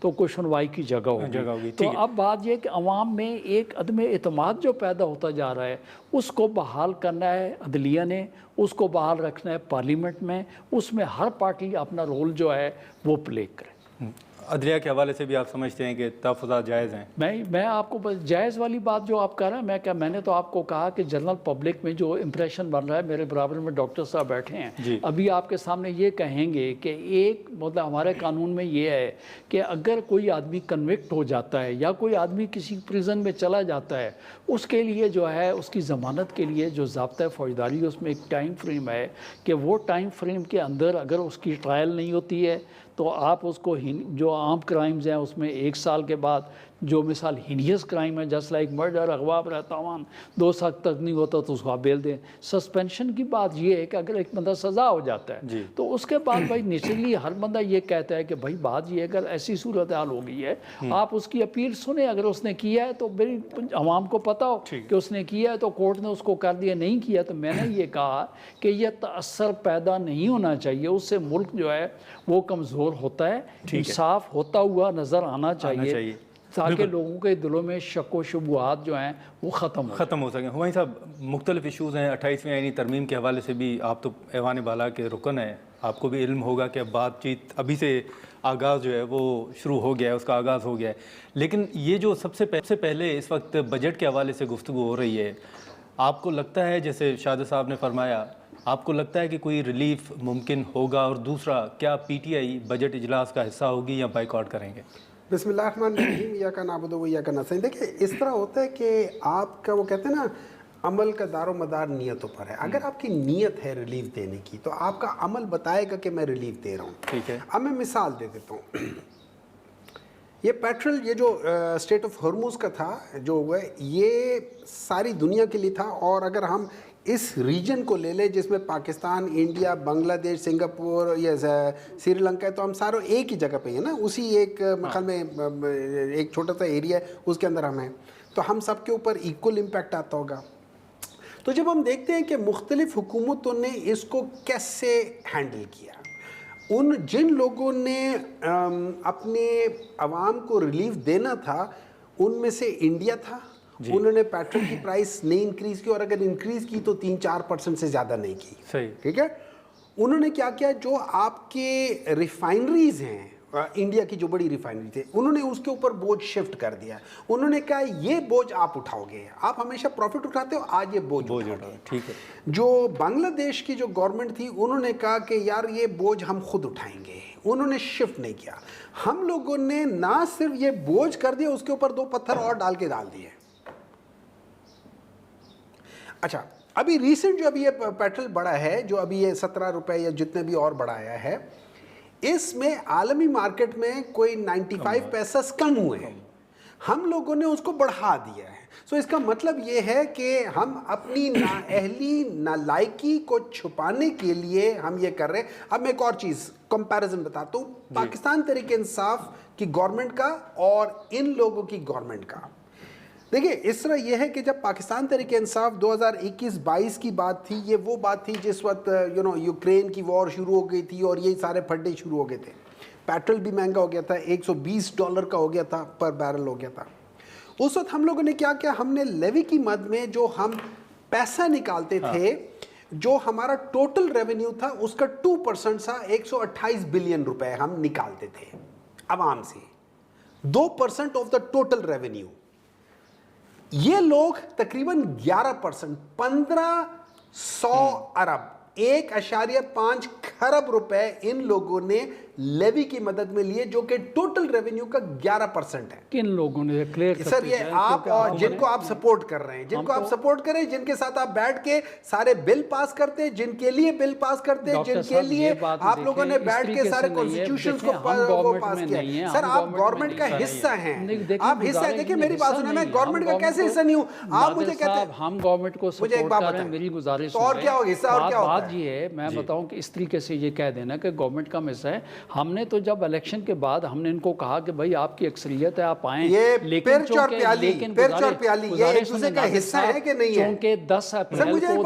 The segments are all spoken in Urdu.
تو کوئی سنوائی کی جگہ ہوگی. تو اب بات یہ کہ عوام میں ایک عدم اعتماد جو پیدا ہوتا جا رہا ہے اس کو بحال کرنا ہے عدلیہ نے, اس کو بحال رکھنا ہے پارلیمنٹ میں, اس میں ہر پارٹی اپنا رول جو ہے وہ پلے کرے. عدلیہ کے حوالے سے بھی آپ سمجھتے ہیں کہ تحفظات جائز ہیں؟ میں آپ کو جائز والی بات جو آپ کہہ رہے ہیں, میں نے تو آپ کو کہا کہ جنرل پبلک میں جو امپریشن بن رہا ہے, میرے برابر میں ڈاکٹر صاحب بیٹھے ہیں, ابھی آپ کے سامنے یہ کہیں گے کہ ایک مطلب ہمارے قانون میں یہ ہے کہ اگر کوئی آدمی کنوکٹ ہو جاتا ہے یا کوئی آدمی کسی پریزن میں چلا جاتا ہے, اس کے لیے جو ہے اس کی ضمانت کے لیے جو ضابطہ فوجداری اس میں ایک ٹائم فریم ہے کہ وہ ٹائم فریم کے اندر اگر اس کی ٹرائل نہیں ہوتی ہے تو آپ اس کو جو عام کرائمز ہیں اس میں 1 سال کے بعد, جو مثال ہینیس کرائم ہے جسٹ لائک مرڈر, اغوا برتاوان 2 سال تک نہیں ہوتا تو اس کو آپ بیل دیں. سسپینشن کی بات یہ ہے کہ اگر ایک بندہ سزا ہو جاتا ہے تو اس کے بعد بھائی نیچرلی ہر بندہ یہ کہتا ہے کہ بھائی بات یہ اگر ایسی صورتحال ہو گئی ہے آپ اس کی اپیل سنیں, اگر اس نے کیا ہے تو میری عوام کو پتہ ہو کہ اس نے کیا ہے تو کورٹ نے اس کو کر دیا, نہیں کیا تو میں نے یہ کہا کہ یہ تاثر پیدا نہیں ہونا چاہیے, اس سے ملک جو ہے وہ کمزور ہوتا ہے, انصاف ہوتا ہوا نظر آنا چاہیے تاکہ لوگوں کے دلوں میں شک و شبہات جو ہیں وہ ختم ہو سکیں. ہمایوں صاحب, مختلف ایشوز ہیں 28ویں آئینی ترمیم کے حوالے سے بھی, آپ تو ایوان بالا کے رکن ہیں, آپ کو بھی علم ہوگا کہ بات چیت ابھی سے آغاز جو ہے وہ شروع ہو گیا ہے, اس کا آغاز ہو گیا ہے, لیکن یہ جو سب سے پہلے اس وقت بجٹ کے حوالے سے گفتگو ہو رہی ہے, آپ کو لگتا ہے جیسے شاہد صاحب نے فرمایا, آپ کو لگتا ہے کہ کوئی ریلیف ممکن ہوگا؟ اور دوسرا, کیا پی ٹی آئی بجٹ اجلاس کا حصہ ہوگی یا بائیکاٹ کریں گے؟ بسم اللہ الرحمن الرحیم. یا کا نعبد و یا کا نستعین. دیکھیں اس طرح ہوتا ہے کہ آپ کا وہ کہتے ہیں نا عمل کا دار و مدار نیتوں پر ہے. اگر آپ کی نیت ہے ریلیف دینے کی تو آپ کا عمل بتائے گا کہ میں ریلیف دے رہا ہوں. ٹھیک ہے, اب میں مثال دے دیتا ہوں. یہ پیٹرول, یہ جو اسٹیٹ آف ہرموز کا تھا جو ہوا ہے, یہ ساری دنیا کے لیے تھا. اور اگر ہم اس ریجن کو لے لیں جس میں پاکستان, انڈیا, بنگلہ دیش, سنگاپور یا سری لنکا ہے, تو ہم سارے ایک ہی جگہ پہ ہیں نا, اسی ایک خیال میں ایک چھوٹا سا ایریا ہے اس کے اندر ہم ہیں, تو ہم سب کے اوپر ایکول امپیکٹ آتا ہوگا. تو جب ہم دیکھتے ہیں کہ مختلف حکومتوں نے اس کو کیسے ہینڈل کیا, جن لوگوں نے اپنے عوام کو ریلیف دینا تھا ان میں سے انڈیا تھا. انہوں نے پیٹرول کی پرائس نہیں انکریز کی, اور اگر انکریز کی تو 3-4% سے زیادہ نہیں کی. ٹھیک ہے. انہوں نے کیا کیا, جو آپ کے ریفائنریز ہیں, انڈیا کی جو بڑی ریفائنری تھے, انہوں نے اس کے اوپر بوجھ شفٹ کر دیا. انہوں نے کہا یہ بوجھ آپ اٹھاؤ گے, آپ ہمیشہ پروفٹ اٹھاتے ہو, آج یہ بوجھ اٹھاؤ گے. ٹھیک ہے. جو بنگلہ دیش کی جو گورنمنٹ تھی انہوں نے کہا کہ یار یہ بوجھ ہم خود اٹھائیں گے, انہوں نے شفٹ نہیں کیا. ہم لوگوں نے نہ صرف یہ بوجھ کر دیا, اس کے اوپر 2 پتھر اور ڈال دیے. اچھا, ابھی ریسنٹ جو ابھی یہ پیٹرول بڑھا ہے, جو ابھی یہ 17 روپے یا جتنے بھی اور بڑھایا ہے, اس میں عالمی مارکیٹ میں کوئی 95 پیسہ کم ہوئے ہیں, ہم لوگوں نے اس کو بڑھا دیا ہے. سو اس کا مطلب یہ ہے کہ ہم اپنی نااہلی, نالائکی کو چھپانے کے لیے ہم یہ کر رہے ہیں. اب میں ایک اور چیز کمپیریزن بتاتا ہوں, پاکستان تحریک انصاف کی گورنمنٹ کا اور ان لوگوں کی گورنمنٹ کا. دیکھیں اس طرح یہ ہے کہ جب پاکستان تحریک انصاف 2021-22 کی بات تھی, یہ وہ بات تھی جس وقت یوکرین کی وار شروع ہو گئی تھی اور یہ سارے پھڈے شروع ہو گئے تھے. پیٹرول بھی مہنگا ہو گیا تھا, $120 کا ہو گیا تھا, پر بیرل ہو گیا تھا. اس وقت ہم لوگوں نے کیا کیا, ہم نے لیوی کی مد میں جو ہم پیسہ نکالتے تھے, جو ہمارا ٹوٹل ریونیو تھا اس کا 2% سا 128 بلین روپے ہم نکالتے تھے عوام سے. 2% آف دا ٹوٹل ریونیو. یہ لوگ تقریباً 11%, 1500 ارب, 1.5 کھرب روپے ان لوگوں نے لیوی کی مدد میں لیے, جو کہ ٹوٹل ریونیو کا 11% ہے. کن لوگوں نے کلیئر سر, یہ آپ اور جن کو آپ سپورٹ کر رہے ہیں, جن کو آپ سپورٹ کریں, جن کے ساتھ آپ بیٹھ کے سارے بل پاس کرتے, جن کے لیے بل پاس کرتے, جن کے لیے آپ لوگوں نے بیٹھ کے سارے کانسٹیٹیوشن کو پاس کیا. سر آپ گورنمنٹ کا حصہ ہیں, آپ حصہ ہیں. دیکھیں میری بات سنیں, میں گورنمنٹ کا کیسے حصہ نہیں ہوں. آپ مجھے کہتے ہیں ہم گورنمنٹ کو سپورٹ کر رہے ہیں, میری گزارش اور کیا ہوگا حصہ, اور کیا ہوتا ہے. بات یہ ہے, میں بتاؤں کہ اس طریقے سے یہ کہہ دینا کہ گورنمنٹ کا حصہ ہے. ہم نے تو جب الیکشن کے بعد ہم نے ان کو کہا کہ بھائی آپ کی اکثریت ہے, آپ آئیں, لیکن یہ ایک دوسرے کا حصہ ہے کہ نہیں ہے. چونکہ 10 اپریل کو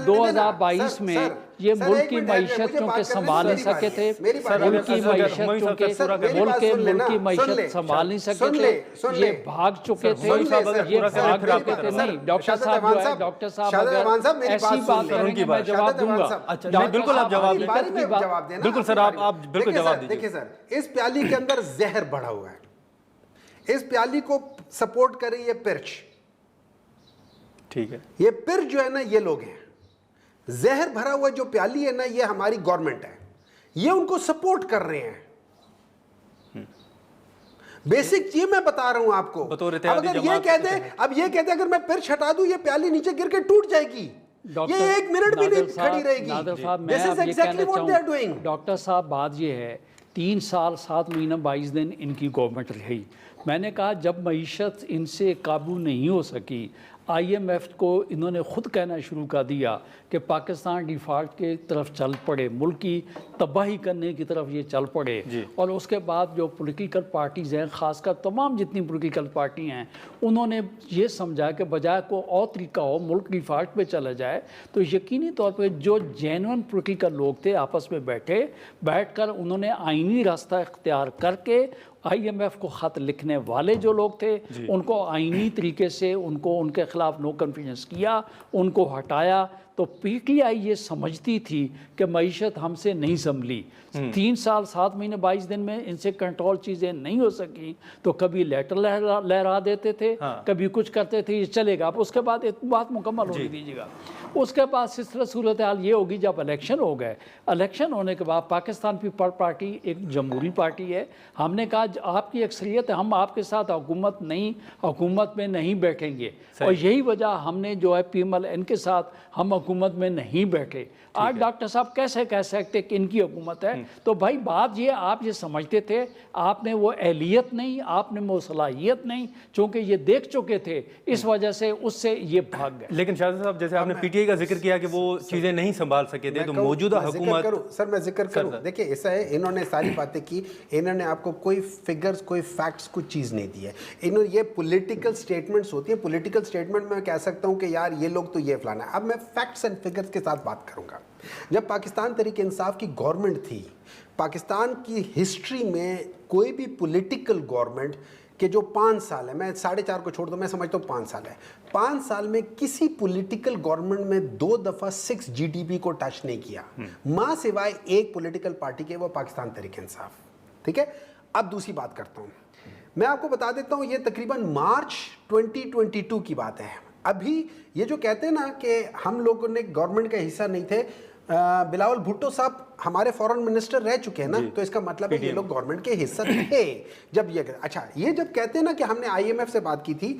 2022 میں یہ ملک کی معیشت چونکہ سنبھال نہیں سکے تھے، ملک کی معیشت چونکہ ملک کی معیشت سنبھال نہیں سکے تھے، یہ بھاگ چکے تھے، یہ بھاگ چکے تھے. نہیں ڈاکٹر صاحب جو ہے، ڈاکٹر صاحب اگر ایسی بات کریں گے میں جواب دوں گا. بالکل آپ جواب دیں. بالکل سر آپ بالکل جواب دیجیے. دیکھیں سر، اس پیالی کے اندر زہر بڑھا ہوا ہے، اس پیالی کو سپورٹ کرے یہ پرچ، ٹھیک ہے، یہ پرچ جو ہے نا یہ لوگ ہیں، زہر بھرا ہوا جو پیالی ہے نا یہ ہماری گورنمنٹ ہے، یہ ان کو سپورٹ کر رہے ہیں. بیسک چیز میں بتا رہا ہوں آپ کو. اب اگر یہ کہہ دیں اگر میں پرچ ہٹا دوں یہ پیالی نیچے گر کے ٹوٹ جائے گی، یہ ایک منٹ بھی نہیں کھڑی رہے گی. نادر صاحب میں اب یہ کہنا چاہوں، ڈاکٹر صاحب بات یہ ہے 3 سال 7 مہینہ 22 دن ان کی گورنمنٹ رہی. میں نے کہا جب معیشت ان سے قابو نہیں ہو سکی، آئی ایم ایف کو انہوں نے خود کہنا شروع کر دیا کہ پاکستان ڈیفالٹ کی طرف چل پڑے، ملک کی تباہی کرنے کی طرف یہ چل پڑے. اور اس کے بعد جو پولیٹیکل پارٹیز ہیں، خاص کر تمام جتنی پولیٹیکل پارٹی ہیں، انہوں نے یہ سمجھا کہ بجائے کو اور طریقہ ہو ملک ڈیفالٹ پہ چلا جائے، تو یقینی طور پہ جو جینون پولیٹیکل لوگ تھے آپس میں بیٹھ کر انہوں نے آئینی راستہ اختیار کر کے آئی ایم ایف کو خط لکھنے والے جو لوگ تھے ان کو آئینی طریقے سے ان کے خلاف نو کنفیڈنس کیا، ان کو ہٹایا. تو پی ٹی آئی یہ سمجھتی تھی کہ معیشت ہم سے نہیں سنبھلی. 3 سال 7 مہینے 22 دن میں ان سے کنٹرول چیزیں نہیں ہو سکی، تو کبھی لیٹر لہرا دیتے تھے، کبھی کچھ کرتے تھے، یہ چلے گا. اس کے بعد ایک بات مکمل ہونے دیجیے گا. اس کے بعد اس طرح صورتحال یہ ہوگی جب الیکشن ہو گئے، الیکشن ہونے کے بعد پاکستان پیپل پارٹی ایک جمہوری پارٹی ہے. ہم نے کہا آپ کی اکثریت ہے، ہم آپ کے ساتھ حکومت میں نہیں بیٹھیں گے. اور یہی وجہ ہم نے جو ہے پی ایم ایل این کے ساتھ ہم حکومت میں نہیں بیٹھے. آج ڈاکٹر صاحب کیسے کہہ سکتے کہ ان کی حکومت ہے؟ تو بھائی بات یہ آپ یہ سمجھتے تھے، آپ نے وہ اہلیت نہیں، آپ نے وہ صلاحیت نہیں، چونکہ یہ دیکھ چکے تھے، اس وجہ سے اس سے یہ بھاگ گئے. لیکن شاہزاد صاحب جیسے آپ نے پی ٹی آئی کا ذکر کیا کہ وہ چیزیں نہیں سنبھال سکے تھے، تو موجودہ حکومت میں ذکر کروں. دیکھیں ایسا ہے، انہوں نے ساری باتیں کی، انہوں نے آپ کو کوئی فگرز کوئی فیکٹس کوئی چیز نہیں دی ہے. انہوں یہ پولیٹیکل سٹیٹمنٹس ہوتی ہیں، پولیٹیکل سٹیٹمنٹ میں کہہ سکتا ہوں کہ یار یہ لوگ تو یہ فلانا ہے. اب میں فیکٹس اینڈ فگرز کے ساتھ بات کروں گا. جب پاکستان تحریک انصاف کی گورنمنٹ تھی، پاکستان کی ہسٹری میں کوئی بھی پولیٹیکل گورنمنٹ کہ جو 5 سال ہے، میں 4.5 کو چھوڑ دوں، میں سمجھتا ہوں 5 سال ہے، 5 سال میں کسی پولیٹیکل گورنمنٹ میں 2 دفعہ 6 جی ڈی پی کو ٹچ نہیں کیا، ماں سوائے ایک پولیٹیکل پارٹی کے، وہ پاکستان تحریک انصاف. ٹھیک ہے، اب دوسری بات کرتا ہوں. میں آپ کو بتا دیتا ہوں یہ تقریباً مارچ 2022 کی بات ہے. ابھی یہ جو کہتے ہیں نا کہ ہم لوگوں نے گورنمنٹ کا حصہ نہیں تھے، بلاول بھٹو صاحب ہمارے فورن منسٹر رہ چکے ہیں نا، تو اس کا مطلب ہے یہ لوگ گورنمنٹ کے حصہ تھے جب یہ. اچھا، یہ جب کہتے ہیں نا کہ ہم نے آئی ایم ایف سے بات کی تھی،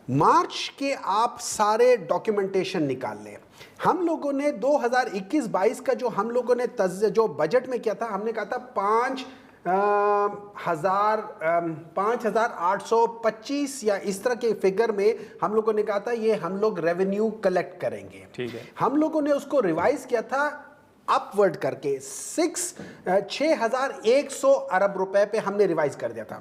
مارچ کے آپ سارے ڈاکیومنٹیشن نکال لیں. ہم لوگوں نے 2021-22 کا جو ہم لوگوں نے جو بجٹ میں کیا تھا، ہم نے کہا تھا 5,825 یا اس طرح کے فگر میں ہم لوگوں نے کہا تھا یہ ہم لوگ ریونیو کلیکٹ کریں گے. ہم لوگوں نے اس کو ریوائز کیا تھا اپ ورڈ کر کے 6,100 ارب روپے پہ ہم نے ریوائز کر دیا تھا.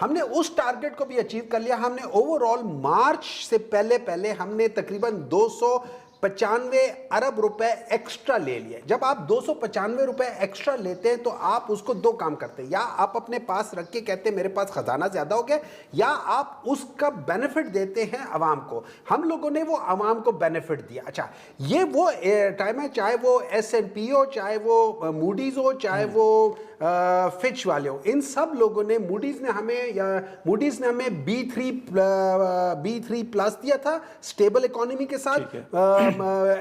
ہم نے اس ٹارگٹ کو بھی اچیو کر لیا. ہم نے اوور آل مارچ سے پہلے ہم نے تقریباً 295 ارب روپے ایکسٹرا لے لیے. جب آپ 295 روپے ایکسٹرا لیتے ہیں تو آپ اس کو 2 کام کرتے ہیں، یا آپ اپنے پاس رکھ کے کہتے ہیں میرے پاس خزانہ زیادہ ہو گیا، یا آپ اس کا بینیفٹ دیتے ہیں عوام کو. ہم لوگوں نے وہ عوام کو بینیفٹ دیا. اچھا، یہ وہ ٹائم ہے، چاہے وہ ایس این پی ہو، چاہے وہ موڈیز ہو، چاہے وہ فچ والے ہو، ان سب لوگوں نے موڈیز نے ہمیں B3 پلس دیا تھا اسٹیبل اکانومی کے ساتھ،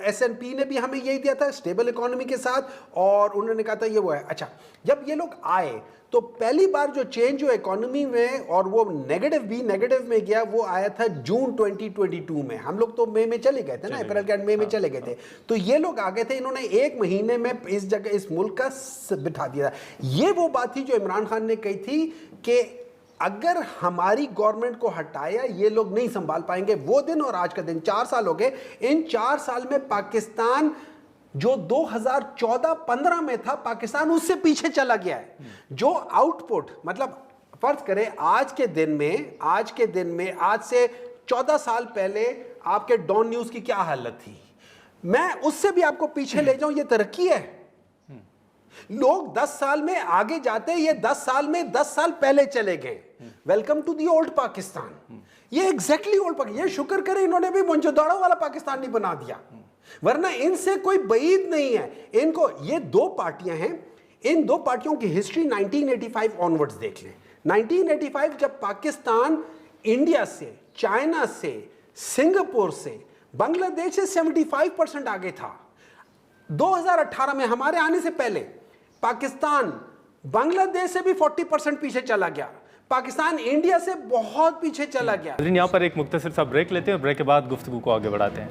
ایس این پی نے بھی ہمیں یہی دیا تھا اسٹیبل اکانومی کے ساتھ، اور انہوں نے کہا تھا یہ وہ ہے. اچھا، جب یہ لوگ آئے تو پہلی بار جو چینج ہو اکانومی میں اور وہ نیگیٹو میں گیا، وہ آیا تھا جون 2022 میں. ہم لوگ تو مئی میں چلے گئے تھے نا، اپریل کے مئی میں چلے گئے تھے. تو یہ لوگ آ گئے تھے، انہوں نے 1 مہینے میں اس جگہ اس ملک کا بٹھا دیا. یہ وہ بات تھی جو عمران خان نے کہی تھی کہ اگر ہماری گورنمنٹ کو ہٹایا یہ لوگ نہیں سنبھال پائیں گے. وہ دن اور آج کا دن 4 سال ہو گئے. ان 4 سال میں پاکستان جو 2014-15 میں تھا، پاکستان اس سے پیچھے چلا گیا ہے. جو آؤٹ پٹ، مطلب فرض کریں آج کے دن میں آج سے 14 سال پہلے آپ کے ڈان نیوز کی کیا حالت تھی، میں اس سے بھی آپ کو پیچھے لے جاؤں, یہ ترقی ہے. لوگ 10 سال میں آگے جاتے, یہ 10 سال میں 10 سال پہلے چلے گئے. Welcome to the old Pakistan. یہ ایگزیکٹلی اولڈ پاکستان. یہ شکر کرے انہوں نے بھی منجداڑوں والا پاکستان نہیں بنا دیا, ورنہ ان سے کوئی بعید نہیں ہے. ان کو یہ 2 پارٹیاں ہیں, ان 2 پارٹیوں کی ہسٹری 1985 آنورڈز دیکھ لیں. 1985 جب پاکستان انڈیا سے, چائنا سے, سنگاپور سے, بنگلہ دیش سے 75% آگے تھا. 2018 میں ہمارے آنے سے پہلے پاکستان بنگلہ دیش سے بھی 40% پیچھے چلا گیا, پاکستان انڈیا سے بہت پیچھے چلا گیا. یہاں پر ایک مختصر سا بریک لیتے ہیں اور بریک کے بعد گفتگو کو آگے بڑھاتے ہیں.